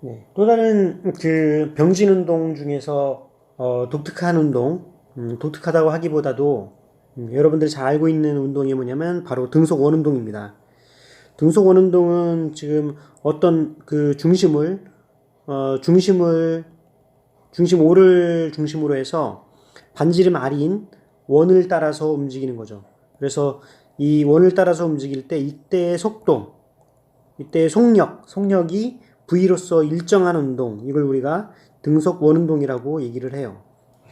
네. 또 다른 그 병진 운동 중에서 독특한 운동, 독특하다고 하기보다도 여러분들이 잘 알고 있는 운동이 뭐냐면 바로 등속 원운동입니다. 등속 원운동은 지금 어떤 그 중심 O를 중심으로 해서 반지름 R인 원을 따라서 움직이는 거죠. 그래서 이 원을 따라서 움직일 때 이때의 속도, 이때의 속력이 V로서 일정한 운동, 이걸 우리가 등속 원운동이라고 얘기를 해요.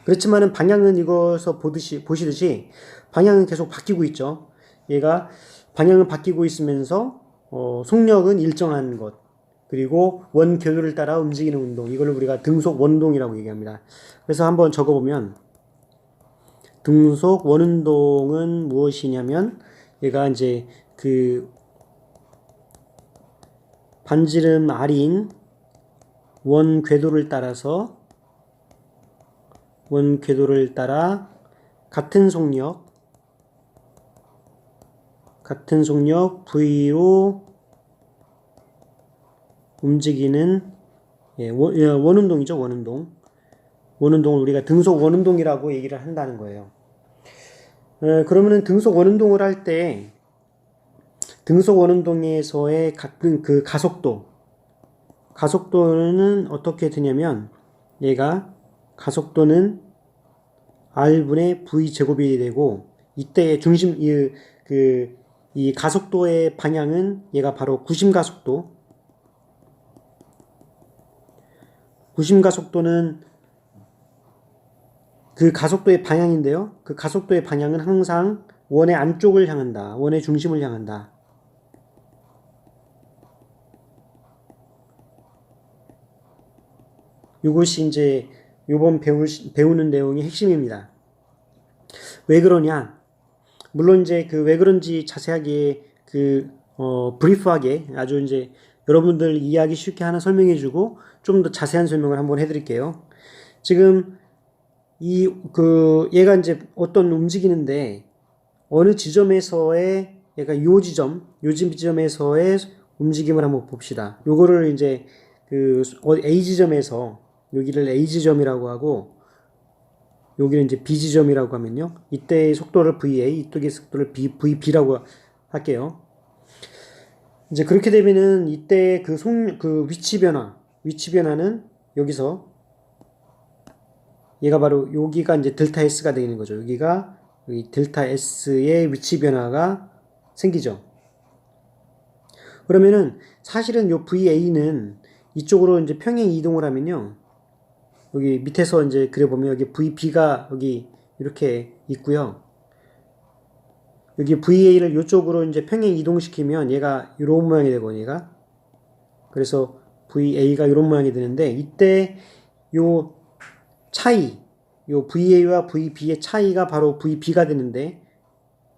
그렇지만은 방향은 이것서 보시듯이 방향은 계속 바뀌고 있죠. 얘가 방향은 바뀌고 있으면서 속력은 일정한 것. 그리고 원 궤도를 따라 움직이는 운동. 이걸 우리가 등속 원운동이라고 얘기합니다. 그래서 한번 적어보면 등속 원운동은 무엇이냐면 얘가 이제 그 반지름 R인 원 궤도를 따라 같은 속력 V로 움직이는 원운동이죠. 원운동을 우리가 등속 원운동이라고 얘기를 한다는 거예요. 그러면은 등속 원운동을 할 때 등속 원운동에서의 그 가속도는 어떻게 되냐면 얘가 가속도는 R분의 V 제곱이 되고 이때의 이 가속도의 방향은 얘가 바로 구심가속도는 그 가속도의 방향인데요. 그 가속도의 방향은 항상 원의 안쪽을 향한다. 원의 중심을 향한다. 이것이 이제 이번 배우는 내용의 핵심입니다. 왜 그러냐? 물론 이제 그 왜 그런지 자세하게 브리프하게 아주 이제 여러분들 이해하기 쉽게 하나 설명해주고 좀 더 자세한 설명을 한번 해드릴게요. 지금 얘가 이제 어떤 움직이는데 어느 지점에서의 얘가 요 지점에서의 움직임을 한번 봅시다. 요거를 이제 A 지점에서 여기를 A 지점이라고 하고 여기는 이제 B 지점이라고 하면요. 이때의 속도를 VA, 이쪽의 속도를 VB라고 할게요. 이제 그렇게 되면은 이때 그 위치 변화는 여기서 얘가 바로 여기가 이제 델타 S가 되는 거죠. 여기가 여기 델타 S의 위치 변화가 생기죠. 그러면은 사실은 요 VA는 이쪽으로 이제 평행 이동을 하면요. 여기 밑에서 이제 그려보면 여기 VB가 여기 이렇게 있고요. 여기 VA를 이쪽으로 이제 평행 이동시키면 얘가 이런 모양이 되거든요. 얘가. 그래서 VA가 이런 모양이 되는데 이때 요 VA와 VB의 차이가 바로 VB가 되는데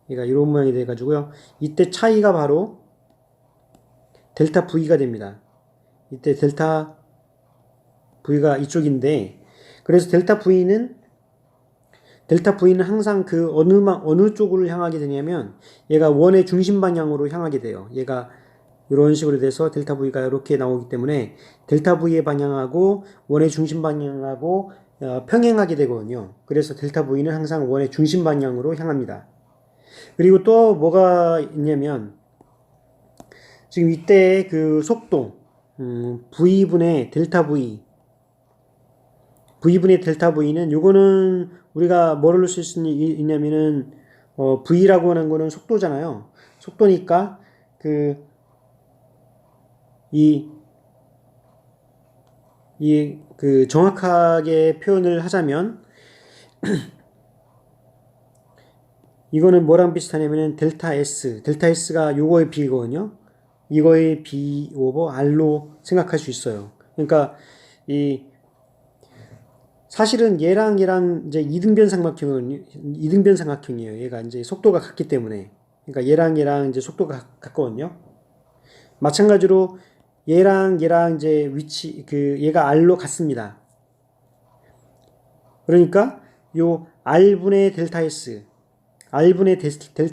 얘가 이런 모양이 돼 가지고요. 이때 차이가 바로 델타 V가 됩니다. 이때 델타 V가 이쪽인데 그래서 델타 V는 항상 그 어느 쪽으로 향하게 되냐면 얘가 원의 중심 방향으로 향하게 돼요. 얘가 이런 식으로 돼서 델타 V가 이렇게 나오기 때문에 델타 V의 방향하고 원의 중심 방향하고 평행하게 되거든요. 그래서 델타 V는 항상 원의 중심 방향으로 향합니다. 그리고 또 뭐가 있냐면 지금 이때 그 속도 V분의 델타 V분의 델타 V는 요거는 우리가 뭐를 쓸 수 있냐면은 V라고 하는 거는 속도잖아요. 속도니까 정확하게 표현을 하자면 이거는 뭐랑 비슷하냐면은 델타 S가 요거의 B거든요. 이거의 B 오버 R로 생각할 수 있어요. 그러니까 사실은 얘랑 이제 이등변 삼각형이에요. 얘가 이제 속도가 같기 때문에. 그러니까 얘랑 이제 속도가 같거든요. 마찬가지로 얘랑 이제 얘가 R로 같습니다. 그러니까 요 R분의 델타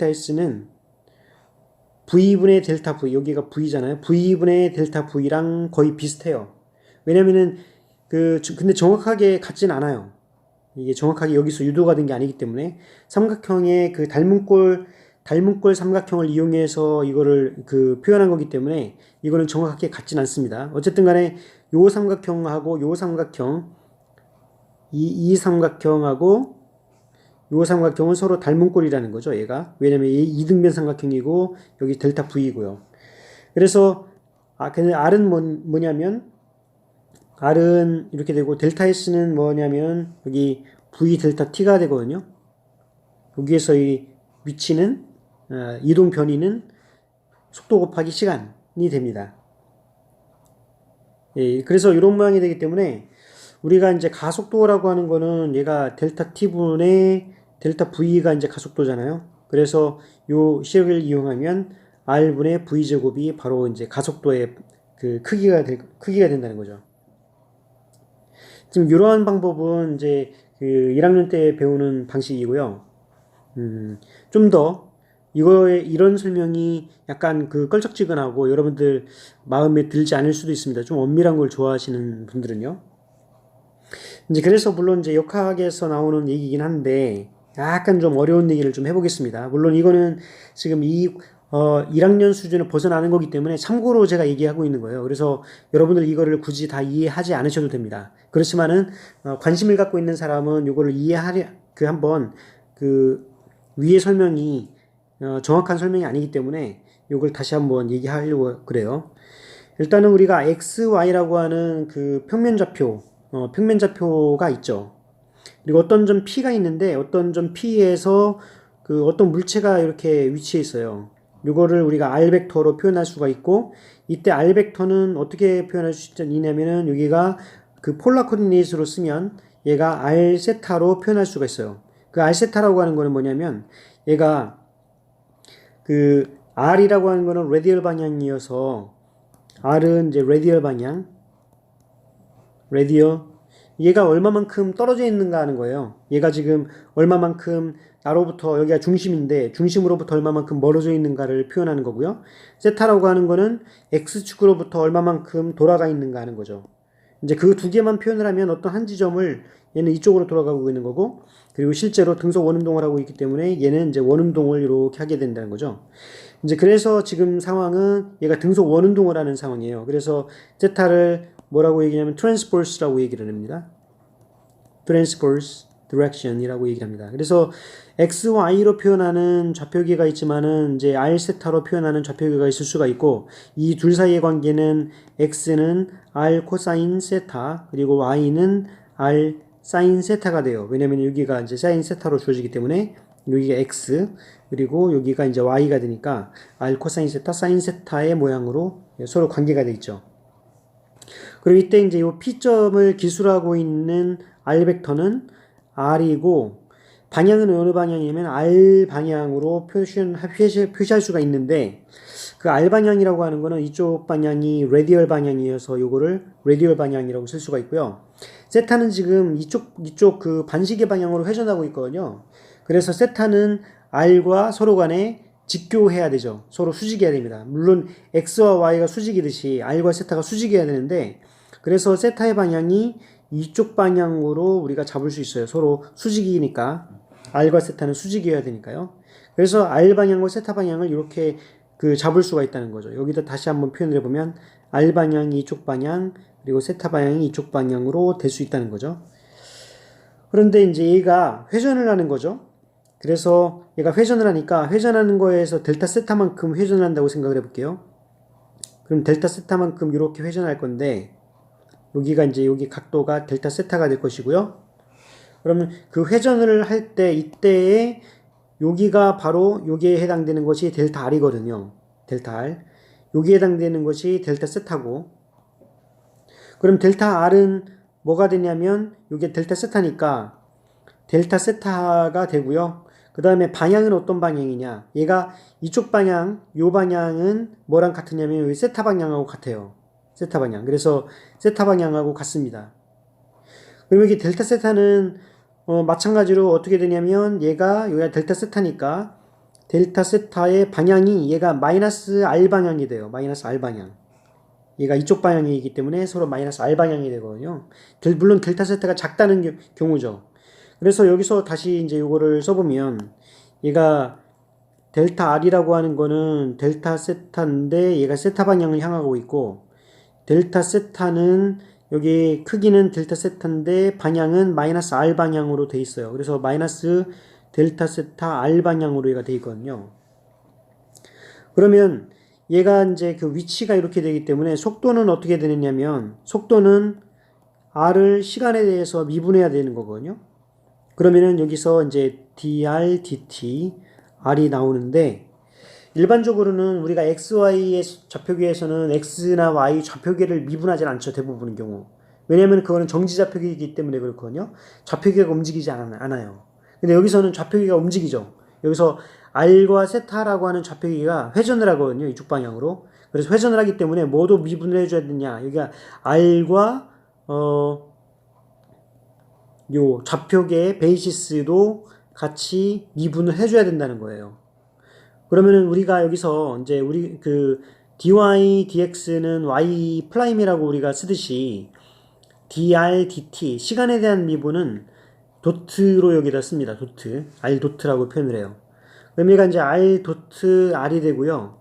S는 V분의 델타 V, 여기가 V잖아요. V분의 델타 V랑 거의 비슷해요. 왜냐면은 근데 정확하게 같진 않아요. 이게 정확하게 여기서 유도가 된 게 아니기 때문에 삼각형의 그 닮은꼴 삼각형을 이용해서 이거를 표현한 거기 때문에 이거는 정확하게 같진 않습니다. 어쨌든 간에 요 삼각형하고 요 삼각형, 이 삼각형하고 요 삼각형은 서로 닮은 꼴이라는 거죠, 얘가. 왜냐면 이 이등변 삼각형이고 여기 델타 V이고요. 그래서 근데 R은 뭐냐면 R은 이렇게 되고 델타 S는 뭐냐면 여기 V 델타 T가 되거든요. 여기에서 이 위치는 이동 변이는 속도 곱하기 시간이 됩니다. 예, 그래서 이런 모양이 되기 때문에 우리가 이제 가속도라고 하는 거는 얘가 델타 T분의 델타 V가 이제 가속도잖아요. 그래서 요 식을 이용하면 R분의 V제곱이 바로 이제 가속도의 크기가 된다는 거죠. 지금 이러한 방법은 이제 1학년 때 배우는 방식이고요. 좀 더 이런 설명이 약간 껄쩍지근하고 여러분들 마음에 들지 않을 수도 있습니다. 좀 엄밀한 걸 좋아하시는 분들은요. 이제 그래서 물론 이제 역학에서 나오는 얘기긴 한데 약간 좀 어려운 얘기를 좀 해보겠습니다. 물론 이거는 지금 1학년 수준을 벗어나는 거기 때문에 참고로 제가 얘기하고 있는 거예요. 그래서 여러분들 이거를 굳이 다 이해하지 않으셔도 됩니다. 그렇지만은 관심을 갖고 있는 사람은 이거를 한번 위의 설명이 정확한 설명이 아니기 때문에 이걸 다시 한번 얘기하려고 그래요. 일단은 우리가 XY라고 하는 평면좌표가 있죠. 그리고 어떤 점 P가 있는데 어떤 점 P에서 어떤 물체가 이렇게 위치해 있어요. 이거를 우리가 R 벡터로 표현할 수가 있고 이때 R 벡터는 어떻게 표현할 수 있냐면은 여기가 폴라 코디네이트로 쓰면 얘가 R 세타로 표현할 수가 있어요. R 세타라고 하는 거는 뭐냐면 얘가 R이라고 하는 거는 라디얼 방향이어서 R은 이제 라디얼 방향, 얘가 얼마만큼 떨어져 있는가 하는 거예요. 얘가 지금 얼마만큼 나로부터 여기가 중심인데 중심으로부터 얼마만큼 멀어져 있는가를 표현하는 거고요. 세타라고 하는 거는 X축으로부터 얼마만큼 돌아가 있는가 하는 거죠. 이제 그 두 개만 표현을 하면 어떤 한 지점을 얘는 이쪽으로 돌아가고 있는 거고 그리고 실제로 등속 원운동을 하고 있기 때문에 얘는 이제 원운동을 이렇게 하게 된다는 거죠. 이제 그래서 지금 상황은 얘가 등속 원운동을 하는 상황이에요. 그래서 세타를 뭐라고 얘기하냐면 transverse라고 얘기를 합니다. transverse direction이라고 얘기를 합니다. 그래서 x, y로 표현하는 좌표기가 있지만은 이제 r 세타로 표현하는 좌표기가 있을 수가 있고 이 둘 사이의 관계는 x는 r 코사인 세타 그리고 y는 r 사인 세타가 돼요. 왜냐면 여기가 이제 사인 세타로 주어지기 때문에 여기가 x 그리고 여기가 이제 y가 되니까 r 코사인 세타 사인 세타의 모양으로 서로 관계가 돼 있죠. 그리고 이때 이제 이 P점을 기술하고 있는 R 벡터는 R이고 방향은 어느 방향이냐면 R 방향으로 표시할 수가 있는데 그 R 방향이라고 하는 거는 이쪽 방향이 라디얼 방향이어서 요거를 라디얼 방향이라고 쓸 수가 있고요. 세타는 지금 이쪽 반시계 방향으로 회전하고 있거든요. 그래서 세타는 R과 서로 간에 직교해야 되죠. 서로 수직해야 됩니다. 물론 X와 Y가 수직이듯이 R과 세타가 수직해야 되는데 그래서 세타의 방향이 이쪽 방향으로 우리가 잡을 수 있어요. 서로 수직이니까 R과 세타는 수직이어야 되니까요. 그래서 R 방향과 세타 방향을 이렇게 잡을 수가 있다는 거죠. 여기다 다시 한번 표현을 해보면 R 방향이 이쪽 방향 그리고 세타 방향이 이쪽 방향으로 될 수 있다는 거죠. 그런데 이제 얘가 회전을 하는 거죠. 그래서 얘가 회전을 하니까 회전하는 거에서 델타 세타만큼 회전한다고 생각을 해볼게요. 그럼 델타 세타만큼 이렇게 회전할 건데 여기가 이제 여기 각도가 델타 세타가 될 것이고요. 그러면 그 회전을 할 때 이때에 여기가 바로 여기에 해당되는 것이 델타 R이거든요. 델타 R. 여기에 해당되는 것이 델타 세타고 그럼 델타 R은 뭐가 되냐면 이게 델타 세타니까 델타 세타가 되고요. 그 다음에 방향은 어떤 방향이냐 얘가 이쪽 방향 요 방향은 뭐랑 같으냐면 여기 세타 방향하고 같아요. 세타 방향. 그래서 세타 방향하고 같습니다. 그리고 여기 델타 세타는 마찬가지로 어떻게 되냐면 얘가 여기가 델타 세타니까 델타 세타의 방향이 얘가 마이너스 R 방향이 돼요. 마이너스 R 방향. 얘가 이쪽 방향이기 때문에 서로 마이너스 R 방향이 되거든요. 물론 델타 세타가 작다는 경우죠. 그래서 여기서 다시 이제 요거를 써보면 얘가 델타 R이라고 하는 거는 델타 세타인데 얘가 세타 방향을 향하고 있고 델타 세타는 여기 크기는 델타 세타인데 방향은 마이너스 R 방향으로 돼 있어요. 그래서 마이너스 델타 세타 R 방향으로 얘가 돼 있거든요. 그러면 얘가 이제 그 위치가 이렇게 되기 때문에 속도는 어떻게 되느냐면 속도는 R을 시간에 대해서 미분해야 되는 거거든요. 그러면은 여기서 이제 dr, dt, R이 나오는데 일반적으로는 우리가 XY의 좌표계에서는 X나 Y 좌표계를 미분하지 않죠. 대부분의 경우. 왜냐면 그거는 정지 좌표계이기 때문에 그렇거든요. 좌표계가 움직이지 않아요. 근데 여기서는 좌표계가 움직이죠. 여기서 R과 세타라고 하는 좌표계가 회전을 하거든요. 이쪽 방향으로. 그래서 회전을 하기 때문에 뭐도 미분을 해줘야 되냐. 여기가 R과 요 좌표계의 베이시스도 같이 미분을 해줘야 된다는 거예요. 그러면은 우리가 여기서 이제 우리 그 dy dx는 y 프라임이라고 우리가 쓰듯이 dr dt 시간에 대한 미분은 도트로 여기다 씁니다. 도트 r 도트라고 표현을 해요. 그럼 얘가 이제 r 도트 r이 되고요.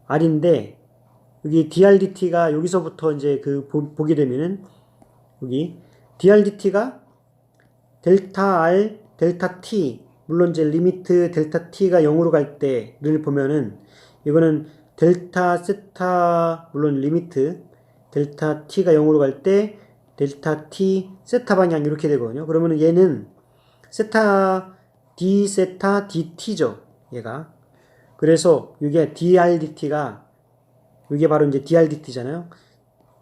r인데 여기 dr dt가 여기서부터 이제 그 보게 되면은 여기 dr dt가 델타 r 델타 t 물론 이제 리미트 델타 t가 0으로 갈 때를 보면은 이거는 델타 세타 물론 리미트 델타 t가 0으로 갈 때 델타 t 세타 방향 이렇게 되거든요. 그러면은 얘는 세타 d 세타 dt죠. 얘가. 그래서 이게 dr dt가 이게 바로 이제 dr dt잖아요.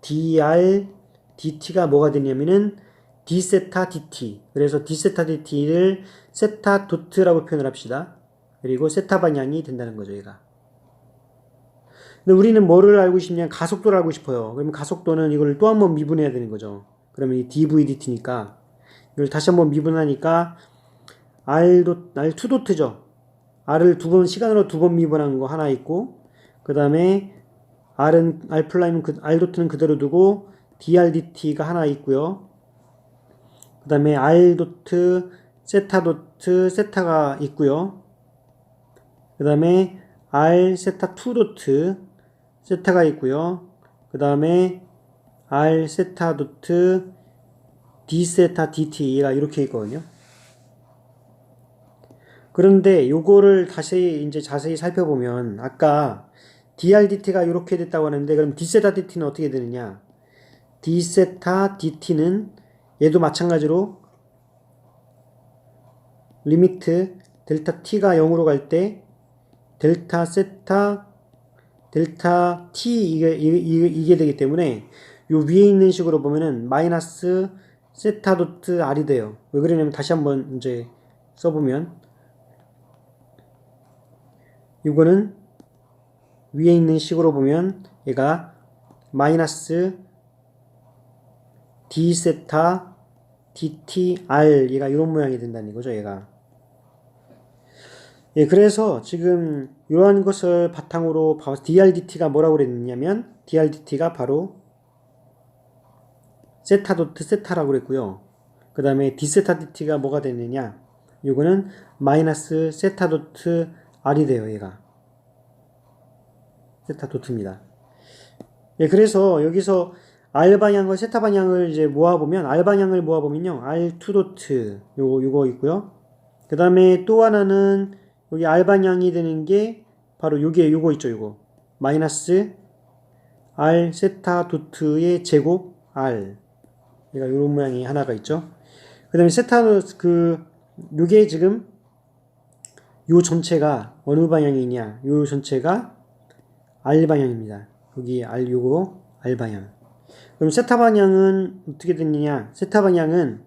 dr dt가 뭐가 되냐면은 d 세타 dt. 그래서 d 세타 dt를 세타 도트라고 표현을 합시다. 그리고 세타 방향이 된다는 거죠, 얘가. 근데 우리는 뭐를 알고 싶냐? 가속도를 알고 싶어요. 그러면 가속도는 이걸 또 한 번 미분해야 되는 거죠. 그러면 이 dv dt니까 이걸 다시 한번 미분하니까 r2 도트죠. r을 시간으로 두 번 미분한 거 하나 있고, 그 다음에 r 프라임은 r 도트는 그대로 두고 dr dt가 하나 있고요. 그 다음에 r 도트 세타 도트 세타가 있고요. 그 다음에 r 세타 2 도트 세타가 있고요. 그 다음에 r 세타 도트 d 세타 dt가 이렇게 있거든요. 그런데 요거를 다시 이제 자세히 살펴보면 아까 dr dt가 이렇게 됐다고 하는데 그럼 d 세타 dt는 어떻게 되느냐? d 세타 dt는 얘도 마찬가지로 리미트 델타 t가 0으로 갈 때 델타 세타 델타 t 이게 되기 때문에 요 위에 있는 식으로 보면은 마이너스 세타 도트 r이 돼요. 왜 그러냐면 다시 한번 이제 써보면 이거는 위에 있는 식으로 보면 얘가 마이너스 d 세타 dt r 얘가 이런 모양이 된다는 거죠. 얘가. 예, 그래서 지금 이러한 것을 바탕으로 DRDT가 뭐라고 그랬냐면 DRDT가 바로 세타 도트 세타라고 그랬고요. 그 다음에 D세타 DT가 뭐가 됐느냐? 이거는 마이너스 세타 도트 R이 돼요. 얘가 세타 도트입니다. 예, 그래서 여기서 R 방향과 세타 방향을 이제 모아보면 R 방향을 모아보면요, R2 도트 요거 있고요. 그 다음에 또 하나는 여기 R 방향이 되는 게 바로 요거 있죠. 요거 마이너스 R 세타 도트의 제곱 R 얘가 요런 모양이 하나가 있죠. 그 다음에 세타 요게 지금 요 전체가 어느 방향이냐? 요 전체가 R 방향입니다. 여기 요거 R 방향. 그럼 세타 방향은 어떻게 됐느냐? 세타 방향은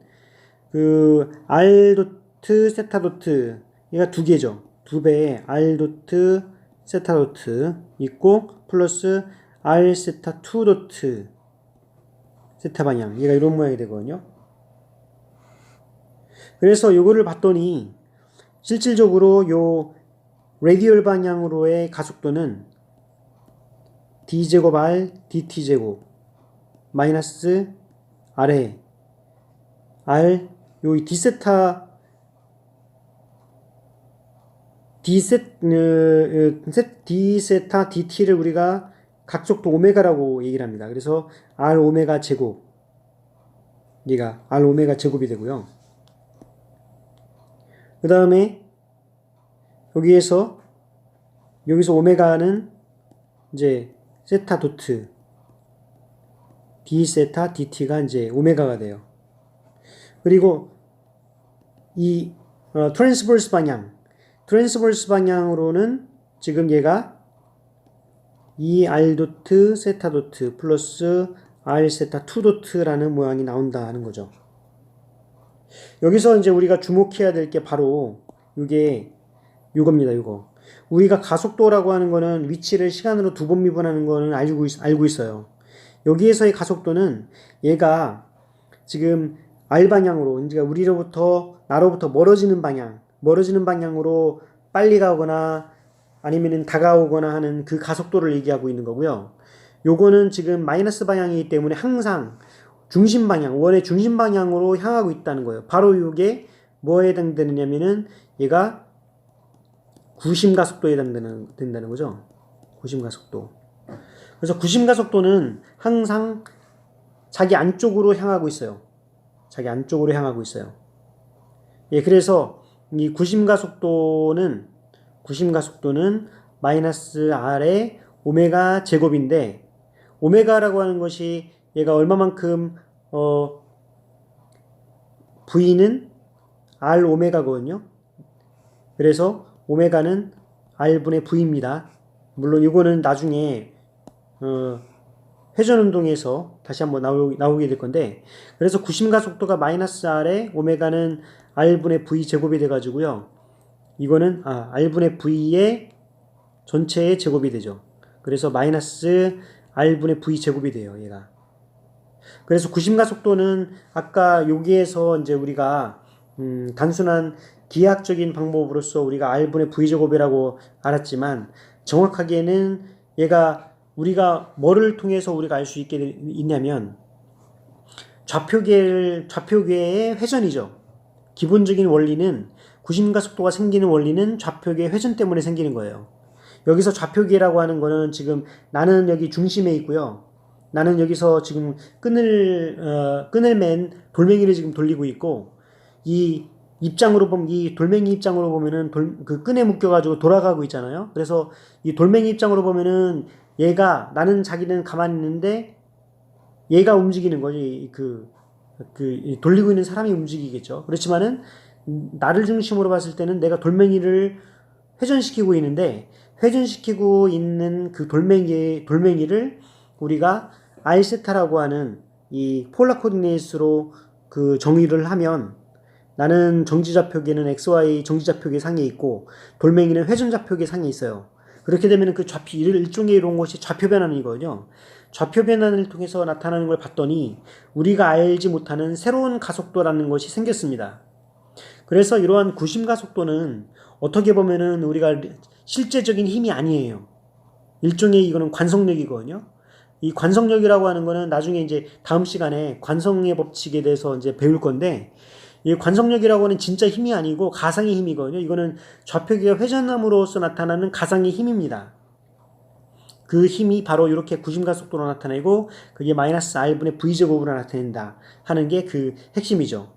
R 도트 세타 도트 얘가 두 개죠. 두 배의 R 도트 세타 도트 있고 플러스 R 세타 2 도트 세타 방향 얘가 이런 모양이 되거든요. 그래서 요거를 봤더니 실질적으로 요 레디얼 방향으로의 가속도는 d제곱 r dt제곱 마이너스 r에 r 요 d세타 d세타 dt를 우리가 각속도 오메가라고 얘기를 합니다. 그래서 r 오메가 제곱 얘가 r 오메가 제곱이 되고요. 그 다음에 여기서 오메가는 이제 세타 도트 d 세타 dt가 이제 오메가가 돼요. 그리고 이 트랜스버스 방향으로는 지금 얘가 2r 도트 세타 도트 플러스 r 세타 2 도트라는 모양이 나온다 하는 거죠. 여기서 이제 우리가 주목해야 될 게 바로 이게 요겁니다. 요거. 우리가 가속도라고 하는 거는 위치를 시간으로 2번 미분하는 거는 알고 있어요. 여기에서의 가속도는 얘가 지금 r 방향으로, 그러니까 나로부터 멀어지는 방향으로 빨리 가거나 아니면은 다가오거나 하는 그 가속도를 얘기하고 있는 거고요. 요거는 지금 마이너스 방향이기 때문에 항상 원의 중심 방향으로 향하고 있다는 거예요. 바로 이게 뭐에 해당되느냐면은 얘가 구심 가속도에 해당된다는 거죠. 구심 가속도. 그래서 구심 가속도는 항상 자기 안쪽으로 향하고 있어요. 예, 그래서 이 구심 가속도는 마이너스 r의 오메가 제곱인데, 오메가라고 하는 것이 얘가 얼마만큼 v는 r 오메가거든요. 그래서 오메가는 r분의 v입니다. 물론 이거는 나중에 회전운동에서 다시 한번 나오게 될 건데, 그래서 구심가속도가 마이너스 r에 오메가는 r분의 v 제곱이 돼가지고요. 이거는 r분의 v의 전체의 제곱이 되죠. 그래서 마이너스 r분의 v 제곱이 돼요. 얘가. 그래서 구심가속도는 아까 여기에서 이제 우리가 단순한 기하학적인 방법으로서 우리가 r분의 v제곱이라고 알았지만, 정확하게는 얘가 우리가 뭐를 통해서 우리가 알 수 있냐면 좌표계의 회전이죠. 기본적인 원리는, 구심가속도가 생기는 원리는 좌표계의 회전 때문에 생기는 거예요. 여기서 좌표계라고 하는 거는 지금 나는 여기 중심에 있고요. 나는 여기서 지금 끈을 맨 돌멩이를 지금 돌리고 있고, 이 돌멩이 입장으로 보면은 그 끈에 묶여가지고 돌아가고 있잖아요. 그래서 이 돌멩이 입장으로 보면은 자기는 가만히 있는데 얘가 움직이는 거지. 돌리고 있는 사람이 움직이겠죠. 그렇지만은 나를 중심으로 봤을 때는 내가 돌멩이를 회전시키고 있는 그 돌멩이를 우리가 r세타라고 하는 이 폴라 코디네이트로 그 정의를 하면, 나는 정지좌표계는 XY 정지좌표계 상에 있고 돌멩이는 회전좌표계 상에 있어요. 그렇게 되면 그 일종의 이런 것이 좌표변환이거든요. 좌표변환을 통해서 나타나는 걸 봤더니 우리가 알지 못하는 새로운 가속도라는 것이 생겼습니다. 그래서 이러한 구심가속도는 어떻게 보면은 우리가 실제적인 힘이 아니에요. 일종의 이거는 관성력이거든요. 이 관성력이라고 하는 거는 나중에 이제 다음 시간에 관성의 법칙에 대해서 이제 배울 건데, 이 관성력이라고 하는 진짜 힘이 아니고 가상의 힘이거든요. 이거는 좌표계가 회전함으로써 나타나는 가상의 힘입니다. 그 힘이 바로 이렇게 구심가속도로 나타내고 그게 마이너스 r분의 v제곱으로 나타낸다 하는 게 그 핵심이죠.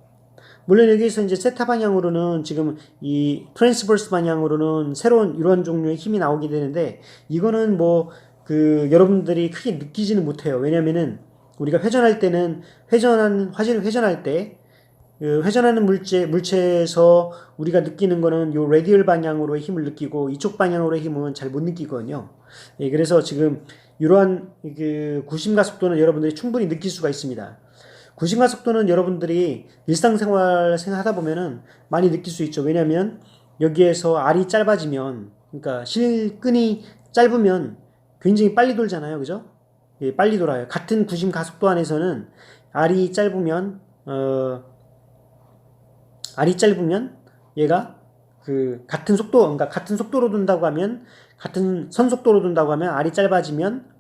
물론 여기서 이제 세타 방향으로는 지금 이 트랜스버스 방향으로는 새로운 이런 종류의 힘이 나오게 되는데, 이거는 여러분들이 크게 느끼지는 못해요. 왜냐면은 우리가 회전할 때 회전하는 물체에서 우리가 느끼는 거는 요 레디얼 방향으로의 힘을 느끼고 이쪽 방향으로의 힘은 잘 못 느끼거든요. 예, 그래서 지금 이러한 구심가속도는 여러분들이 충분히 느낄 수가 있습니다. 구심가속도는 여러분들이 일상생활 생활하다 보면은 많이 느낄 수 있죠. 왜냐면 여기에서 R이 짧아지면, 그러니까 실끈이 짧으면 굉장히 빨리 돌잖아요. 그죠? 예, 빨리 돌아요. 같은 구심가속도 안에서는 R이 짧으면 얘가 같은 속도로 돈다고 하면, 같은 선속도로 돈다고 하면 R이 짧아지면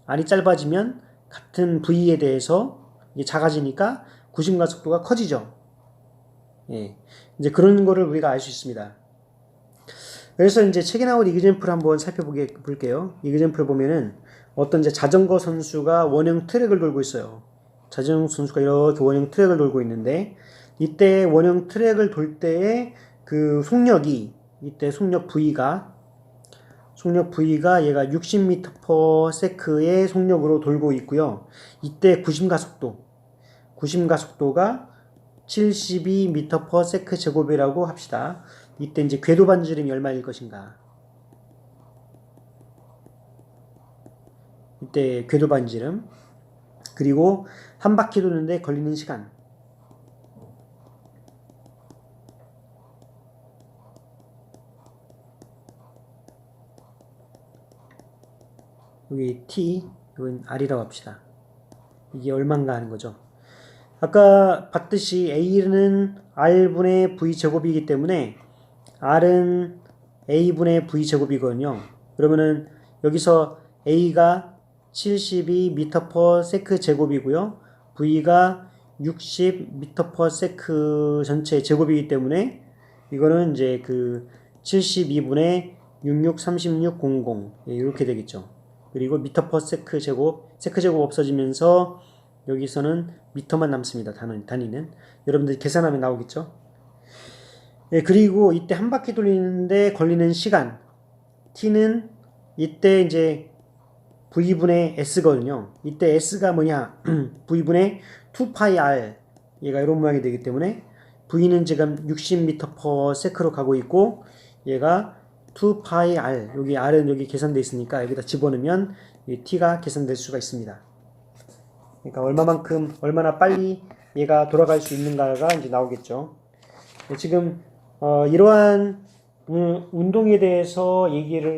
알이 짧아지면 같은 부위에 대해서 이게 작아지니까 구심과 속도가 커지죠. 예. 이제 그런 거를 우리가 알 수 있습니다. 그래서 이제 책에 나온 이그젬플 한번 살펴볼게요. 이그젬플 보면은 어떤 이제 자전거 선수가 원형 트랙을 돌고 있어요. 자전거 선수가 이렇게 원형 트랙을 돌고 있는데, 이때 원형 트랙을 돌 때의 그 속력이, 이때 속력 V가 얘가 60m/s의 속력으로 돌고 있고요. 이때 구심가 속도가 72m/s 제곱이라고 합시다. 이때 이제 궤도 반지름이 얼마일 것인가? 이때 궤도 반지름, 그리고 한 바퀴 도는데 걸리는 시간. 여기 T, 이건 R이라고 합시다. 이게 얼마인가 하는 거죠. 아까 봤듯이 A는 R분의 V 제곱이기 때문에 R은 A분의 V 제곱이거든요. 그러면은 여기서 A가 72m/s 제곱이고요. V가 60m/s 전체 제곱이기 때문에 이거는 이제 그 72분의 663600 이렇게 되겠죠. 그리고 미터/세크 제곱, 세크 제곱 없어지면서 여기서는 미터만 남습니다. 단위는. 여러분들 계산하면 나오겠죠. 예, 그리고 이때 한 바퀴 돌리는데 걸리는 시간 T는 이때 이제 V분의 S거든요. 이때 S가 뭐냐? V분의 2πr, 얘가 이런 모양이 되기 때문에 V는 지금 60m/s로 가고 있고 얘가 2πr, 여기 r은 여기 계산되어 있으니까 여기다 집어넣으면 t가 계산될 수가 있습니다. 그러니까 얼마나 빨리 얘가 돌아갈 수 있는가가 이제 나오겠죠. 지금 이러한 운동에 대해서 얘기를